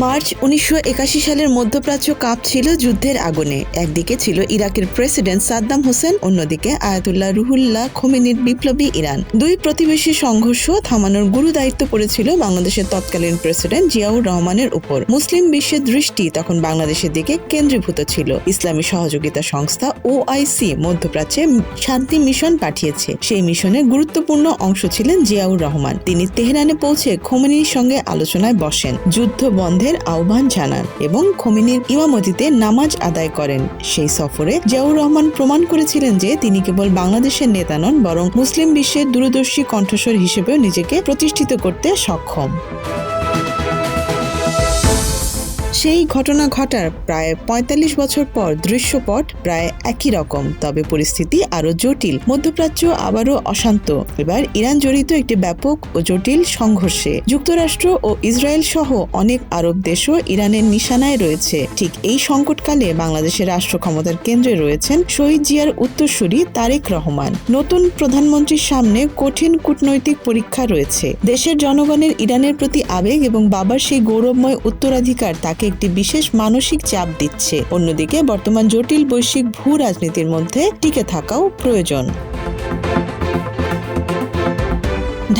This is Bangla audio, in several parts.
মার্চ 1981 সালের মধ্যপ্রাচ্য কাঁপছিল যুদ্ধের আগুনে। একদিকে ছিল ইরাকের প্রেসিডেন্ট সাদ্দাম হোসেন, অন্যদিকে আয়াতুল্লাহ রুহুল্লাহ খোমেনির বিপ্লবী ইরান। দুই প্রতিবেশী সংঘর্ষ থামানোর গুরু দায়িত্ব পড়েছিল বাংলাদেশের তৎকালীন প্রেসিডেন্ট জিয়াউর রহমানের উপর। মুসলিম বিশ্বের দৃষ্টি তখন বাংলাদেশের দিকে কেন্দ্রীভূত ছিল। ইসলামী সহযোগিতা সংস্থা OIC মধ্যপ্রাচ্যে শান্তি মিশন পাঠিয়েছে। সেই মিশনের গুরুত্বপূর্ণ অংশ ছিলেন জিয়াউর রহমান। তিনি তেহরানে পৌঁছে খোমেনির সঙ্গে আলোচনায় বসেন, যুদ্ধ বন্ধের আহ্বান জানান এবং খোমেনির ইমামতিতে নামাজ আদায় করেন। সেই সফরে জিয়াউর রহমান প্রমাণ করেছিলেন যে তিনি কেবল বাংলাদেশের নেতা নন, বরং মুসলিম বিশ্বের দূরদর্শী কণ্ঠস্বর হিসেবেও নিজেকে প্রতিষ্ঠিত করতে সক্ষম। সেই ঘটনা ঘটার প্রায় ৪৫ বছর পর দৃশ্যপট প্রায় একই রকম, তবে পরিস্থিতি আরো জটিল। মধ্যপ্রাচ্য আবারও অশান্ত। এবার ইরান জড়িত একটি ব্যাপক ও জটিল সংঘর্ষে। যুক্তরাষ্ট্র ও ইসরায়েল সহ অনেক আরব দেশও ইরানের নিশানায় রয়েছে। ঠিক এই সংকটকালে বাংলাদেশের রাষ্ট্র ক্ষমতার কেন্দ্রে রয়েছেন শহীদ জিয়ার উত্তরসূরি তারেক রহমান। নতুন প্রধানমন্ত্রীর সামনে কঠিন কূটনৈতিক পরীক্ষা রয়েছে। দেশের জনগণের ইরানের প্রতি আবেগ এবং বাবার সেই গৌরবময় উত্তরাধিকার তাকে একটি বিশেষ মানসিক চাপ দিচ্ছে। অন্যদিকে বর্তমান জটিল বৈশ্বিক ভূ রাজনীতির মধ্যে টিকে থাকাও প্রয়োজন।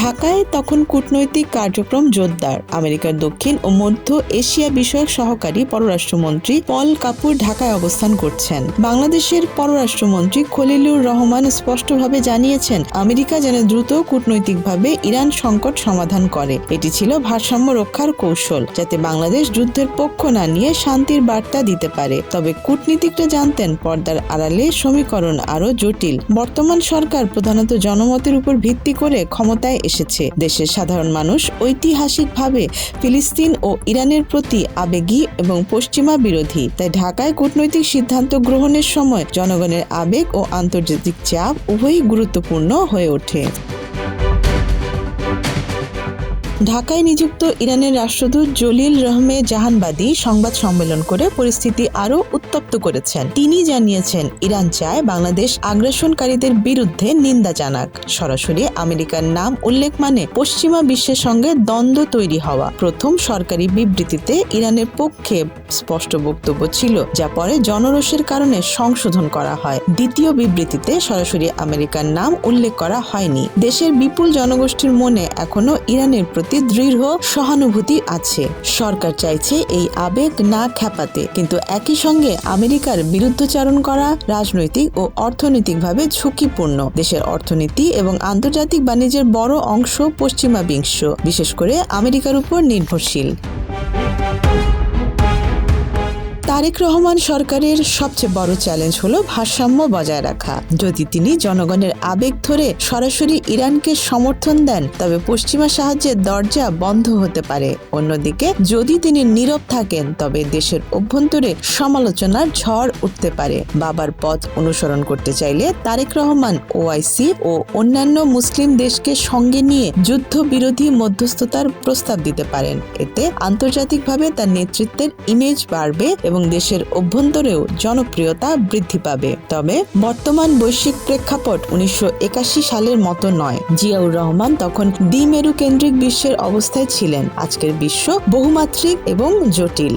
ঢাকায় তখন কূটনৈতিক কার্যক্রম জোরদার। আমেরিকার দক্ষিণ ও মধ্য এশিয়া বিষয়ক সহকারী পররাষ্ট্রমন্ত্রী পল কাপুর ঢাকায় অবস্থান করছেন। বাংলাদেশের পররাষ্ট্রমন্ত্রী খলিলুর রহমান স্পষ্টভাবে জানিয়েছেন, আমেরিকা যেন দ্রুত কূটনৈতিকভাবে ইরান সংকট সমাধান করে। এটি ছিল ভারসাম্য রক্ষার কৌশল, যাতে বাংলাদেশ যুদ্ধের পক্ষ না নিয়ে শান্তির বার্তা দিতে পারে। তবে কূটনীতিকরা জানতেন, পর্দার আড়ালে সমীকরণ আরো জটিল। বর্তমান সরকার প্রধানত জনমতের উপর ভিত্তি করে ক্ষমতায় এসেছে। দেশের সাধারণ মানুষ ঐতিহাসিকভাবে ফিলিস্তিন ও ইরানের প্রতি আবেগী এবং পশ্চিমা বিরোধী। তাই ঢাকায় কূটনৈতিক সিদ্ধান্ত গ্রহণের সময় জনগণের আবেগ ও আন্তর্জাতিক চাপ উভয়ই গুরুত্বপূর্ণ হয়ে ওঠে। ঢাকায় নিযুক্ত ইরানের রাষ্ট্রদূত জলিল রহমে জাহানবাদী সংবাদ সম্মেলন করে পরিস্থিতি আরও উত্তপ্ত করেছেন। তিনি জানিয়েছেন, ইরান চায় বাংলাদেশ আগ্রাসনকারীদের বিরুদ্ধে নিন্দা জানাক। সরাসরি আমেরিকার নাম উল্লেখ মানে পশ্চিমা বিশ্বের সঙ্গে দ্বন্দ্ব তৈরি হওয়া। প্রথম সরকারি বিবৃতিতে ইরানের পক্ষে স্পষ্ট বক্তব্য ছিল, যা পরে জনরোষের কারণে সংশোধন করা হয়। দ্বিতীয় বিবৃতিতে সরাসরি আমেরিকার নাম উল্লেখ করা হয়নি। দেশের বিপুল জনগোষ্ঠীর মনে এখনো ইরানের প্রতি দৃঢ় সহানুভূতি আছে। সরকার চাইছে এই আবেগ না খেপাতে, কিন্তু একই সঙ্গে আমেরিকার বিরুদ্ধাচরণ করা রাজনৈতিক ও অর্থনৈতিকভাবে ঝুঁকিপূর্ণ। দেশের অর্থনীতি এবং আন্তর্জাতিক বাণিজ্যের বড় অংশ পশ্চিমা বিশ্ব, বিশেষ করে আমেরিকার উপর নির্ভরশীল। তারেক রহমান সরকারের সবচেয়ে বড় চ্যালেঞ্জ হলো ভারসাম্য বজায় রাখা। যদি তিনি জনগণের আবেগ ধরে সরাসরি ইরানকে সমর্থন দেন, তবে পশ্চিমা সাহায্যের দরজা বন্ধ হতে পারে। অন্যদিকে যদি তিনি নীরব থাকেন, তবে দেশের অভ্যন্তরে সমালোচনার ঝড় উঠতে পারে। বাবার পথ অনুসরণ করতে চাইলে তারেক রহমান OIC ও অন্যান্য মুসলিম দেশকে সঙ্গে নিয়ে যুদ্ধবিরোধী মধ্যস্থতার প্রস্তাব দিতে পারেন। এতে আন্তর্জাতিকভাবে তার নেতৃত্বের ইমেজ বাড়বে এবং দেশের অভ্যন্তরেও জনপ্রিয়তা বৃদ্ধি পাবে। তবে বর্তমান বৈশ্বিক প্রেক্ষাপট 1981 সালের মতো নয়। জিয়াউর রহমান তখন দ্বিমেরু কেন্দ্রিক বিশ্বের অবস্থায় ছিলেন। আজকের বিশ্ব বহুমাত্রিক এবং জটিল।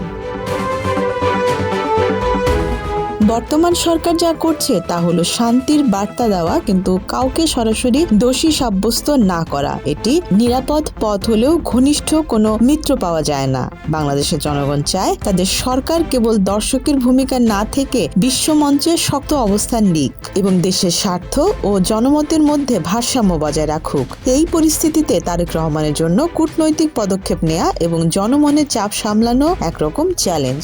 বর্তমান সরকার যা করছে তা হলো শান্তির বার্তা দেওয়া, কিন্তু কাউকে সরাসরি দোষী সাব্যস্ত না করা। এটি নিরাপদ পথ হলেও ঘনিষ্ঠ কোনো মিত্র পাওয়া যায় না। বাংলাদেশের জনগণ চায় তাদের সরকার কেবল দর্শকের ভূমিকা না থেকে বিশ্বমঞ্চে শক্ত অবস্থান নিক এবং দেশের স্বার্থ ও জনমতের মধ্যে ভারসাম্য বজায় রাখুক। এই পরিস্থিতিতে তারেক রহমানের জন্য কূটনৈতিক পদক্ষেপ নেওয়া এবং জনমনের চাপ সামলানো একরকম চ্যালেঞ্জ।